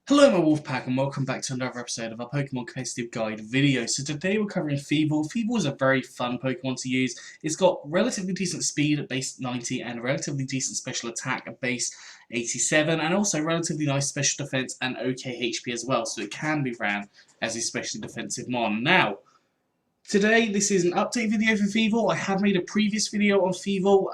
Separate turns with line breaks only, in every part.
Hello my Wolfpack and welcome back to another episode of our Pokemon Competitive Guide video. So today we're covering Feeble. Feeble is a very fun Pokemon to use. It's got relatively decent speed at base 90 and relatively decent special attack at base 87 and also relatively nice special defense and okay HP as well. So it can be ran as a specially defensive mon. Now, today this is an update video for Feeble. I have made a previous video on Feeble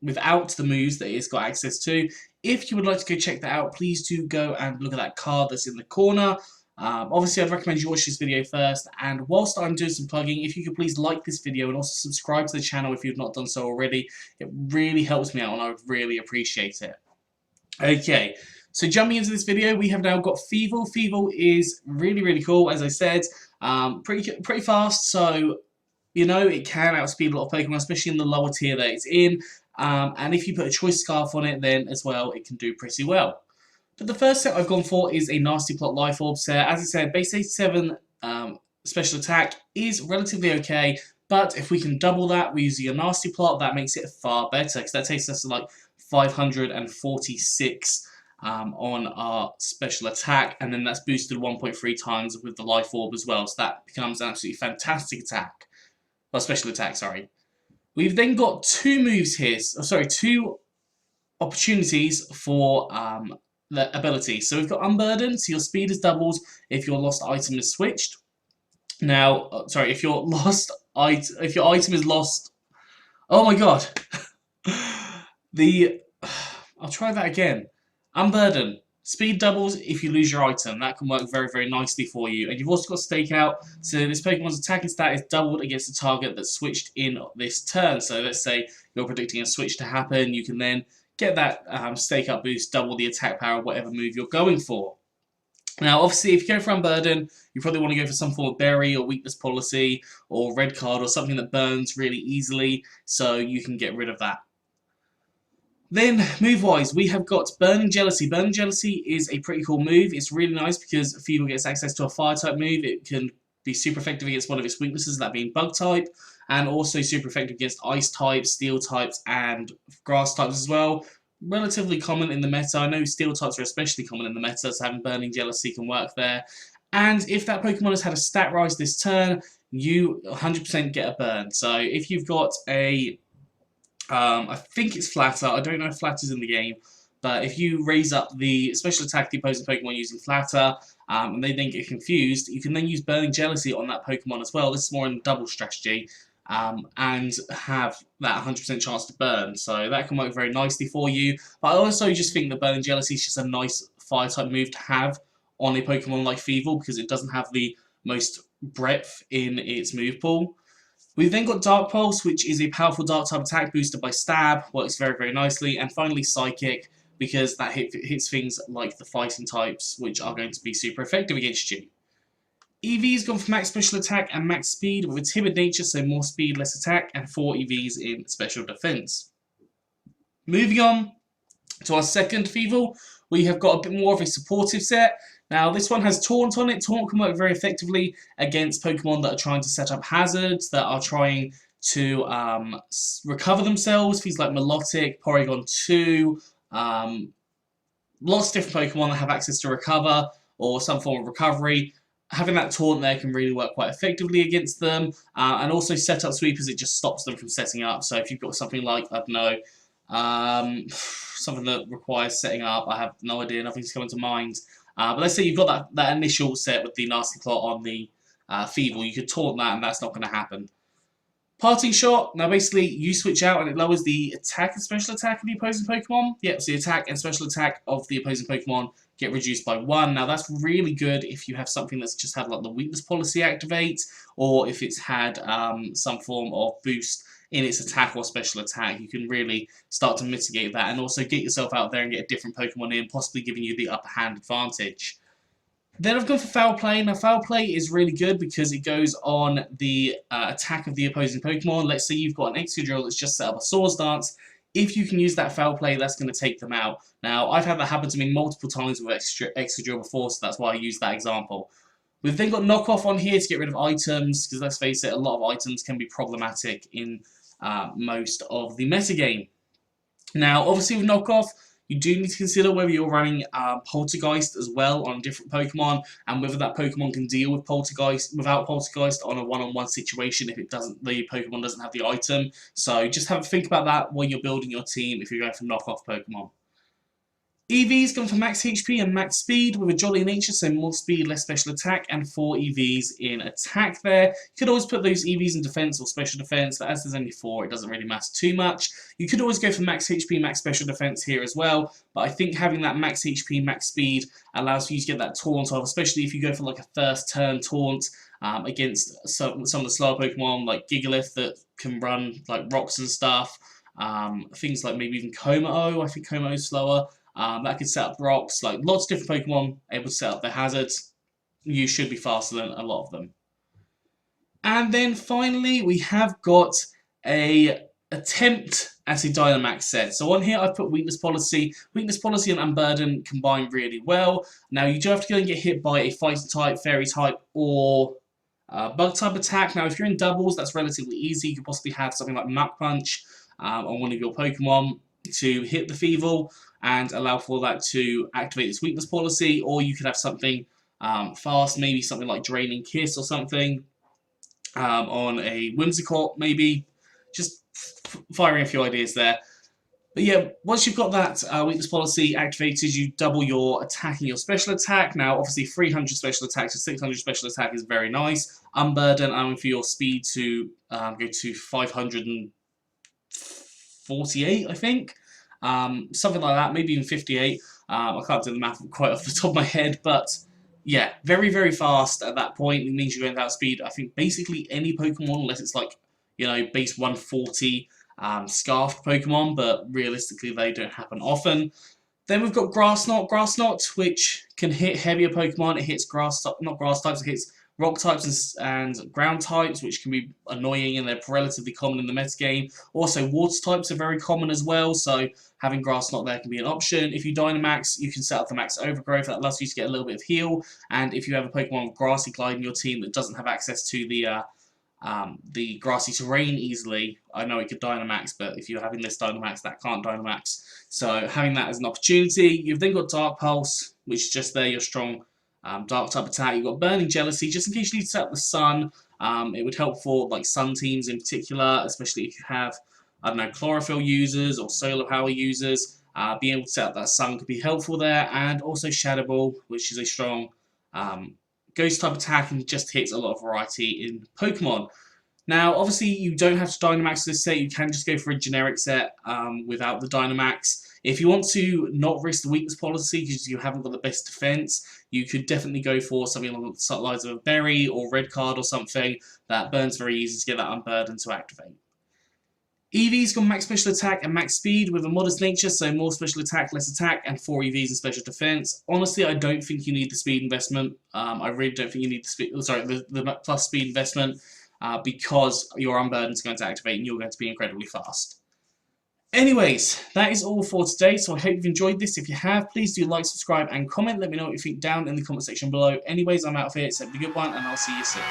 without the moves that it's got access to. If you would like to go check that out, please do go and look at that card that's in the corner. Obviously, I'd recommend you watch this video first, and whilst I'm doing some plugging, if you could please like this video and also subscribe to the channel if you've not done so already, it really helps me out and I would really appreciate it. Okay, so jumping into this video, we have now got Thievul. Thievul is really cool, as I said, pretty fast, so you know, it can outspeed a lot of Pokemon, especially in the lower tier that it's in. And if you put a choice scarf on it, then as well, it can do pretty well. But the first set I've gone for is a Nasty Plot Life Orb set. As I said, base 87 special attack is relatively okay, but if we can double that, we're using a Nasty Plot, that makes it far better, because that takes us to like 546 on our special attack, and then that's boosted 1.3 times with the Life Orb as well, so that becomes an absolutely fantastic attack. Well, special attack, sorry. We've then got two moves here, two opportunities for the ability. So we've got Unburdened, so your speed is doubled if your lost item is switched. Now, if your item is lost, oh my god, I'll try that again. Unburden. Speed doubles if you lose your item. That can work very nicely for you. And you've also got Stakeout, so this Pokemon's attacking stat is doubled against the target that's switched in this turn. So let's say you're predicting a switch to happen, you can then get that Stakeout boost, double the attack power of whatever move you're going for. Now, obviously, if you go for Unburden, you probably want to go for some form of Berry or Weakness Policy or Red Card or something that burns really easily, so you can get rid of that. Then, move-wise, we have got Burning Jealousy. Burning Jealousy is a pretty cool move. It's really nice because Feeble gets access to a Fire-type move. It can be super effective against one of its weaknesses, that being Bug-type, and also super effective against Ice-types, Steel-types, and Grass-types as well. Relatively common in the meta. I know Steel-types are especially common in the meta, so having Burning Jealousy can work there. And if that Pokemon has had a stat rise this turn, you 100% get a burn. So if you've got a I think it's Flatter. I don't know if Flatter's in the game, but if you raise up the special attack of the opposing Pokemon using Flatter, and they then get confused, you can then use Burning Jealousy on that Pokemon as well. This is more in the double strategy, and have that 100% chance to burn. So that can work very nicely for you. But I also just think that Burning Jealousy is just a nice Fire-type move to have on a Pokemon like Feeble, because it doesn't have the most breadth in its move pool. We've then got Dark Pulse, which is a powerful Dark-type attack boosted by Stab, works very nicely, and finally Psychic, because that hits things like the fighting types, which are going to be super effective against you. EV's gone for max special attack and max speed with a timid nature, so more speed, less attack, and 4 EVs in special defense. Moving on to our second Thievul, we have got a bit more of a supportive set. Now, this one has Taunt on it. Taunt can work very effectively against Pokemon that are trying to set up hazards, that are trying to recover themselves. Things like Milotic, Porygon 2, lots of different Pokemon that have access to recover or some form of recovery. Having that Taunt there can really work quite effectively against them. And also set up sweepers, it just stops them from setting up. So if you've got something like, I don't know, something that requires setting up, I have no idea, nothing's coming to mind. But let's say you've got that initial set with the Nasty Plot on the Thievul, you could taunt that and that's not going to happen. Parting Shot, now basically you switch out and it lowers the attack and special attack of the opposing Pokemon. Yep, so the attack and special attack of the opposing Pokemon get reduced by 1. Now that's really good if you have something that's just had like the Weakness Policy activate, or if it's had some form of boost in its attack or special attack. You can really start to mitigate that and also get yourself out there and get a different Pokemon in, possibly giving you the upper hand advantage. Then I've gone for Foul Play. Now Foul Play is really good because it goes on the attack of the opposing Pokemon. Let's say you've got an Excadrill that's just set up a Swords Dance. If you can use that Foul Play, that's going to take them out. Now, I've had that happen to me multiple times with Excadrill before, so that's why I use that example. We've then got Knockoff on here to get rid of items, because let's face it, a lot of items can be problematic in most of the metagame. Now, obviously with Knockoff, you do need to consider whether you're running Poltergeist as well on different Pokemon, and whether that Pokemon can deal with Poltergeist without Poltergeist on a one-on-one situation if the Pokemon doesn't have the item. So just have a think about that when you're building your team if you're going for knockoff Pokemon. EV's gone for max HP and max speed with a jolly nature, so more speed, less special attack, and 4 EVs in attack there. You could always put those EVs in defense or special defense, but as there's only 4, it doesn't really matter too much. You could always go for max HP, max special defense here as well, but I think having that max HP, max speed allows for you to get that taunt off, especially if you go for like a first turn taunt against some of the slower Pokemon like Gigalith that can run like rocks and stuff. Things like maybe even Komao, I think Komao is slower. That could set up rocks, like lots of different Pokemon able to set up their hazards. You should be faster than a lot of them. And then finally, we have got a attempt at a Dynamax set. So on here, I've put Weakness Policy. Weakness Policy and Unburden combine really well. Now, you do have to go and get hit by a Fighter type, Fairy type, or Bug type attack. Now, if you're in doubles, that's relatively easy. You could possibly have something like Mach Punch on one of your Pokemon to hit the Thievul and allow for that to activate its weakness policy, or you could have something fast, maybe something like Draining Kiss or something on a Whimsicott, maybe. Just firing a few ideas there. But yeah, once you've got that weakness policy activated, you double your attack and your special attack. Now, obviously, 300 special attack to 600 special attack is very nice. Unburden, allowing for your speed to go to 548, I think. Something like that, maybe even 58. I can't do the math quite off the top of my head, but yeah, very, very fast at that point. It means you're going to outspeed, I think, basically any Pokemon, unless it's like, you know, base 140 scarfed Pokemon, but realistically they don't happen often. Then we've got Grass Knot, which can hit heavier Pokemon. It hits not grass types, it hits rock types and ground types, which can be annoying, and they're relatively common in the metagame. Also, water types are very common as well, so having Grass Knot there can be an option. If you Dynamax, you can set up the Max Overgrowth. That allows you to get a little bit of heal, and if you have a Pokemon with Grassy Glide in your team that doesn't have access to the grassy terrain easily, I know it could Dynamax, but if you're having this Dynamax, that can't Dynamax. So having that as an opportunity. You've then got Dark Pulse, which is just there, your strong Dark type attack. You've got Burning Jealousy, just in case you need to set up the Sun. It would help for like Sun teams in particular, especially if you have, I don't know, Chlorophyll users or Solar Power users. Being able to set up that Sun could be helpful there. And also Shadow Ball, which is a strong Ghost type attack and just hits a lot of variety in Pokemon. Now, obviously, you don't have to Dynamax this set. You can just go for a generic set without the Dynamax. If you want to not risk the weakness policy because you haven't got the best defense, you could definitely go for something along the lines of a Berry or Red Card or something that burns very easy to get that Unburden to activate. Eevee's got max special attack and max speed with a modest nature, so more special attack, less attack, and 4 EVs in special defense. Honestly, I don't think you need the speed investment. I really don't think you need the plus speed investment because your Unburden is going to activate and you're going to be incredibly fast. Anyways, that is all for today, so I hope you've enjoyed this. If you have, please do like, subscribe, and comment. Let me know what you think down in the comment section below. Anyways, I'm out of here, so have a good one, and I'll see you soon.